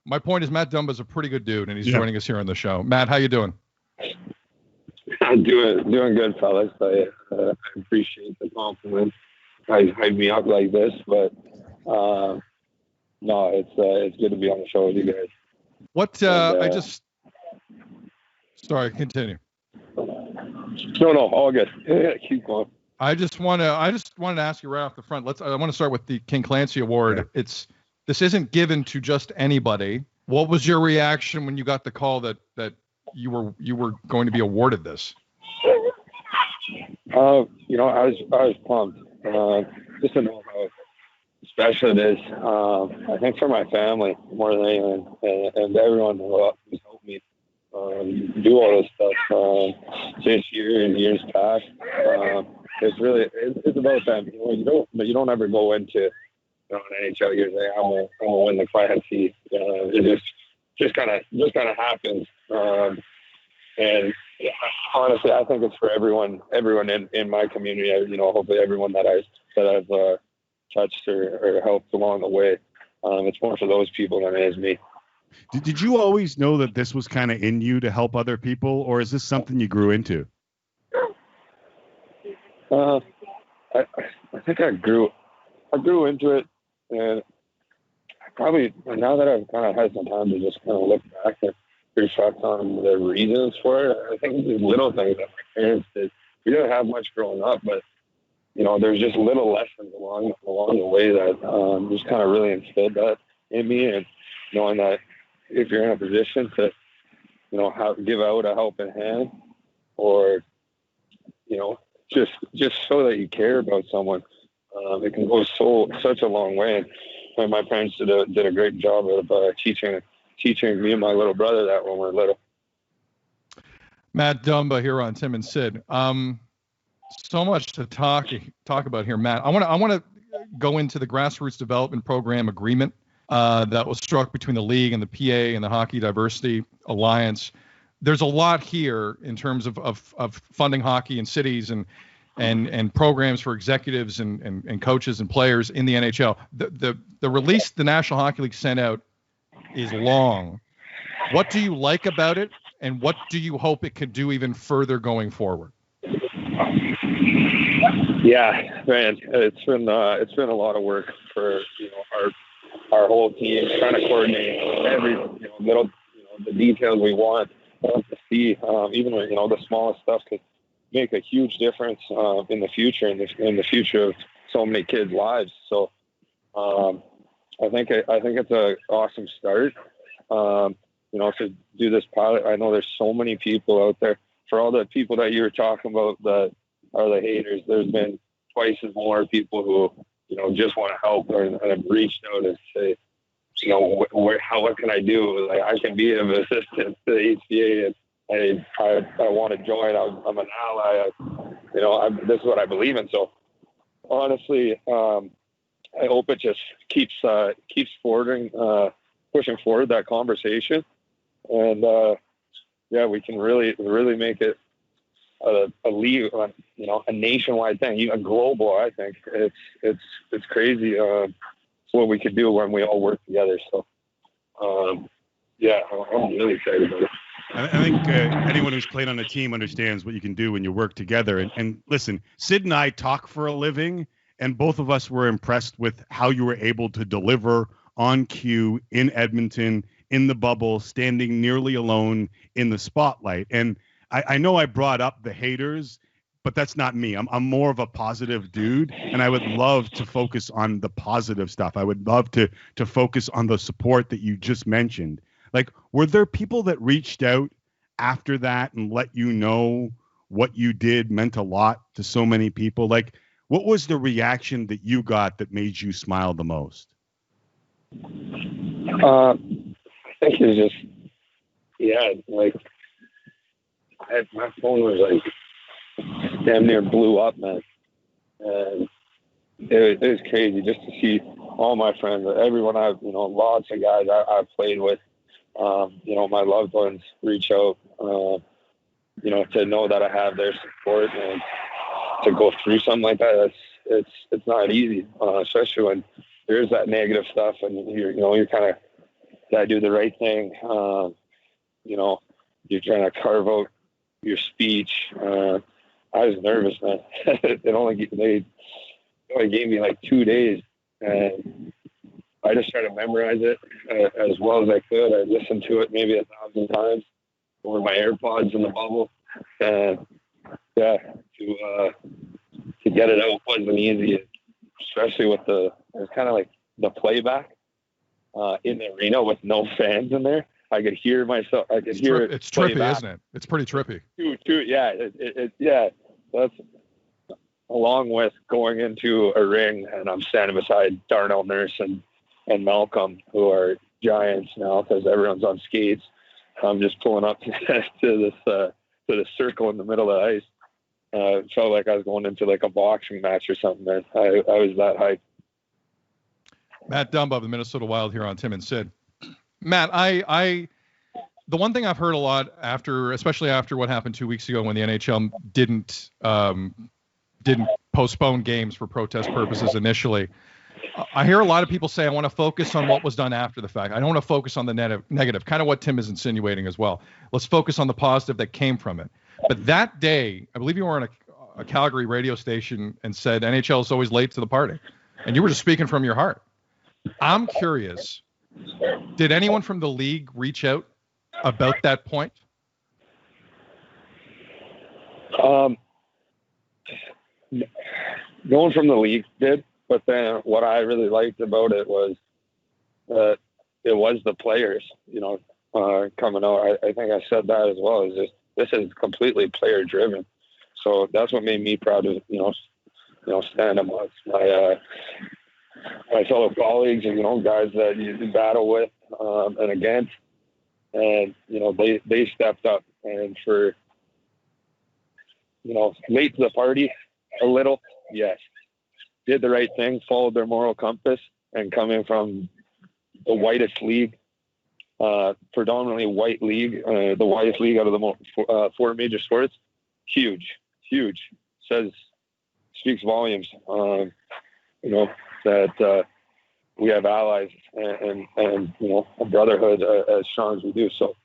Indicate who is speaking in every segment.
Speaker 1: My point is Matt Dumba is a pretty good dude, and he's joining us here on the show. Matt, how you doing?
Speaker 2: I'm doing good, fellas. I appreciate the compliment. Hype me up like this, but no, it's good to be on the show with you guys.
Speaker 1: Sorry, continue.
Speaker 2: No, all good. Keep going.
Speaker 1: I just wanted to ask you right off the front. I want to start with the King Clancy Award. Yeah. This isn't given to just anybody. What was your reaction when you got the call that you were going to be awarded this?
Speaker 2: I was pumped. Just to know how special it is. I think for my family more than anything, and everyone who's helped me do all this stuff this year and years past. It's about them. You don't ever go into an NHL year saying I'm gonna win the Clancy. It just kind of happens. And honestly, I think it's for everyone in my community. Hopefully everyone that I've touched or helped along the way. It's more for those people than it is me.
Speaker 3: Did you always know that this was kind of in you to help other people, or is this something you grew into?
Speaker 2: I think I grew into it, and probably now that I've kind of had some time to just kind of look back and reflect on the reasons for it, I think these little things that my parents did. We didn't have much growing up, but there's just little lessons along the way that just kind of really instilled that in me, and knowing that if you're in a position to, give out a helping hand, or, just so that you care about someone, it can go such a long way. And my parents did a great job of teaching me and my little brother that when we were little.
Speaker 1: Matt Dumba here on Tim and Sid. So much to talk about here, Matt. I want to go into the grassroots development program agreement that was struck between the league and the PA and the Hockey Diversity Alliance. There's a lot here in terms of funding hockey in cities and programs for executives and coaches and players in the NHL. The release the National Hockey League sent out is long. What do you like about it, and what do you hope it could do even further going forward?
Speaker 2: Yeah, man, it's been a lot of work for our whole team, trying to coordinate every little the details we want to see. Even the smallest stuff could make a huge difference in the future, in the future of so many kids' lives. So I think it's an awesome start. To do this pilot, I know there's so many people out there. For all the people that you were talking about that are the haters, there's been twice as more people who just want to help and have reached out and say, what can I do? Like, I can be an assistant to the HCA, and I want to join. I'm an ally. This is what I believe in. So honestly, I hope it just keeps pushing forward that conversation, and we can really make it a league, a nationwide thing, a global. I think it's crazy. It's what we could do when we all work together. So I'm really excited about it.
Speaker 3: I think anyone who's played on a team understands what you can do when you work together. And listen, Sid and I talk for a living, and both of us were impressed with how you were able to deliver on cue in Edmonton, in the bubble, standing nearly alone in the spotlight. And I know I brought up the haters, but that's not me. I'm more of a positive dude, and I would love to focus on the positive stuff. I would love to focus on the support that you just mentioned. Like, were there people that reached out after that and let you know what you did meant a lot to so many people? Like, what was the reaction that you got that made you smile the most?
Speaker 2: I think it's just, my phone was like damn near blew up, man. And it was crazy just to see all my friends, everyone lots of guys I've played with, my loved ones reach out, to know that I have their support, and to go through something like that. It's not easy, especially when there's that negative stuff, and you're kind of did I do the right thing? You're trying to carve out your speech. I was nervous, man. They only gave me like 2 days, and I just tried to memorize it as well as I could. I listened to it maybe 1,000 times over my AirPods in the bubble, and to get it out wasn't easy, especially with it was kind of like the playback in the arena with no fans in there. I could hear myself. I could hear it.
Speaker 1: It's trippy, isn't it? It's pretty trippy.
Speaker 2: Yeah. That's along with going into a ring, and I'm standing beside Darnell Nurse and Malcolm, who are giants now because everyone's on skates. I'm just pulling up to this circle in the middle of the ice. It felt like I was going into like a boxing match or something, man. I was that hyped.
Speaker 1: Matt Dumba of the Minnesota Wild here on Tim and Sid. Matt, the one thing I've heard a lot especially after what happened 2 weeks ago when the NHL didn't postpone games for protest purposes initially, I hear a lot of people say, I want to focus on what was done after the fact. I don't want to focus on the negative, kind of what Tim is insinuating as well. Let's focus on the positive that came from it. But that day, I believe you were on a Calgary radio station and said NHL is always late to the party. And you were just speaking from your heart. I'm curious, did anyone from the league reach out about that point?
Speaker 2: No one from the league did, but then what I really liked about it was that it was the players, coming out. I think I said that as well. This is completely player driven, so that's what made me proud to stand amongst my fellow colleagues and guys that you battle with and against, and they stepped up, and for late to the party a little, yes, did the right thing, followed their moral compass, and coming from the whitest league, predominantly white league, the whitest league out of the four major sports, huge, speaks volumes. That we have allies and a brotherhood as strong as we do. So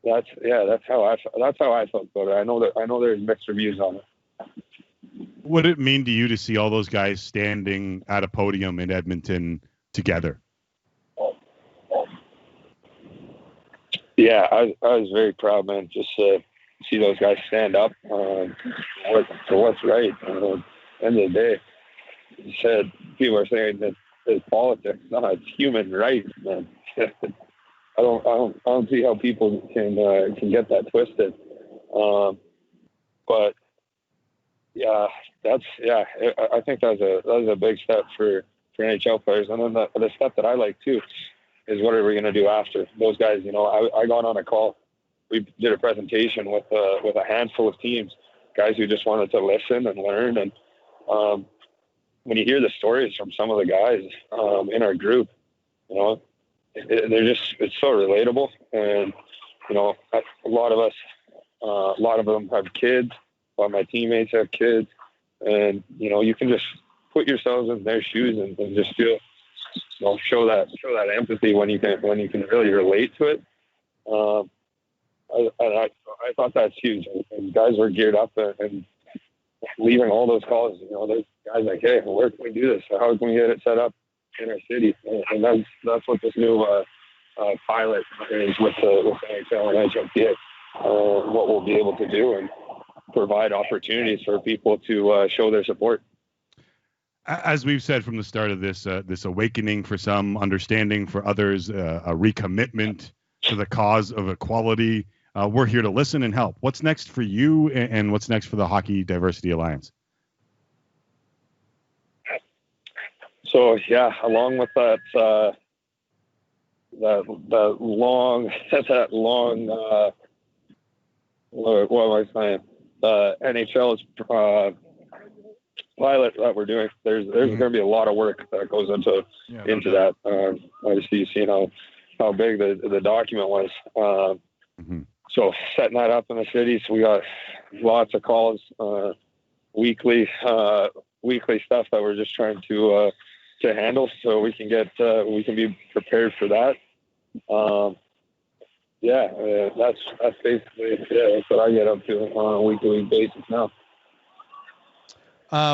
Speaker 2: that's how I felt about it. I know there's mixed reviews on it.
Speaker 3: What did it mean to you to see all those guys standing at a podium in Edmonton together?
Speaker 2: Yeah, I was very proud, man. Just to see those guys stand up for what's right. At the end of the day, you said people are saying that it's politics. No, it's human rights, man. I don't see how people can get that twisted. But yeah, I think that was a big step for NHL players. And then the step that I like too is what are we going to do after those guys? I got on a call. We did a presentation with a handful of teams, guys who just wanted to listen and learn. And when you hear the stories from some of the guys in our group, it's so relatable. And a lot of them have kids. A lot of my teammates have kids, and you can just put yourselves in their shoes and just feel, show that empathy when you can really relate to it. I thought that's huge, and guys were geared up and leaving all those calls. There's guys like, hey, where can we do this? How can we get it set up in our city? And that's what this new pilot is with NHL and NHLPA. What we'll be able to do and provide opportunities for people to show their support.
Speaker 3: As we've said from the start of this awakening for some, understanding for others, a recommitment to the cause of equality. We're here to listen and help. What's next for you, and what's next for the Hockey Diversity Alliance?
Speaker 2: So yeah, along with that long what was I saying? NHL's pilot that we're doing. There's going to be a lot of work that goes into that. Obviously, you've seen how big the document was. So setting that up in the cities, we got lots of calls, weekly stuff that we're just trying to to handle, so we can be prepared for that. That's basically that's what I get up to on a week-to-week basis now.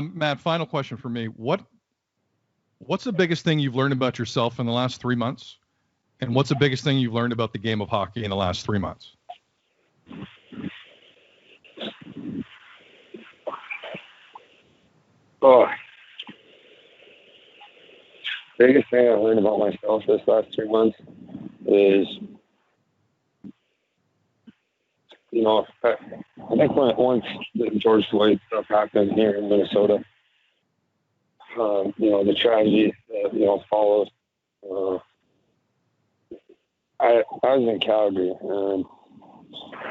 Speaker 1: Matt, final question for me. What's the biggest thing you've learned about yourself in the last 3 months? And what's the biggest thing you've learned about the game of hockey in the last 3 months?
Speaker 2: Oh, biggest thing I learned about myself this last 3 months is, I think once the George Floyd stuff happened here in Minnesota, the tragedy that, followed, I was in Calgary, and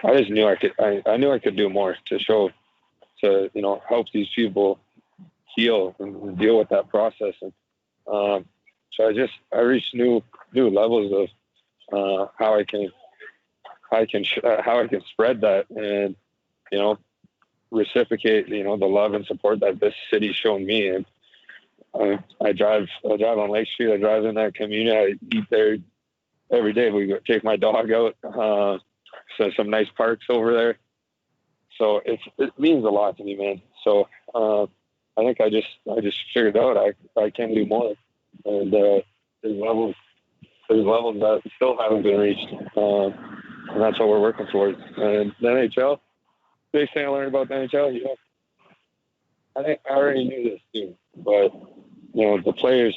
Speaker 2: I just knew I knew I could do more to help these people heal and deal with that process. And so I reached new levels of how I can spread that and reciprocate the love and support that this city's shown me. And I drive on Lake Street. I drive in that community. I eat there every day. We go take my dog out. So some nice parks over there. So it means a lot to me, man. So I think I just figured out I can do more, and there's levels that still haven't been reached, and that's what we're working towards. And the NHL, big thing I learned about the NHL, I think I already knew this too, but the players,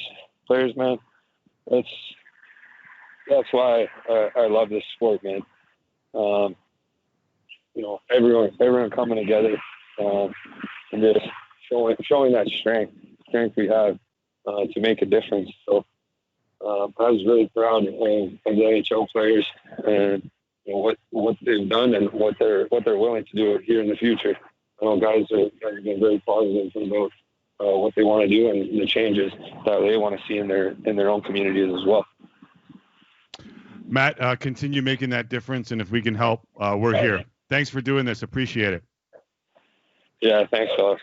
Speaker 2: man, that's why I love this sport, man. Everyone coming together and just showing that strength we have to make a difference. So I was really proud of the NHL players and what they've done and what they're willing to do here in the future. I know guys have been very positive about what they want to do and the changes that they want to see in their own communities as well.
Speaker 3: Matt, continue making that difference, and if we can help, we're here. Thanks for doing this. Appreciate it.
Speaker 2: Yeah, thanks, fellas.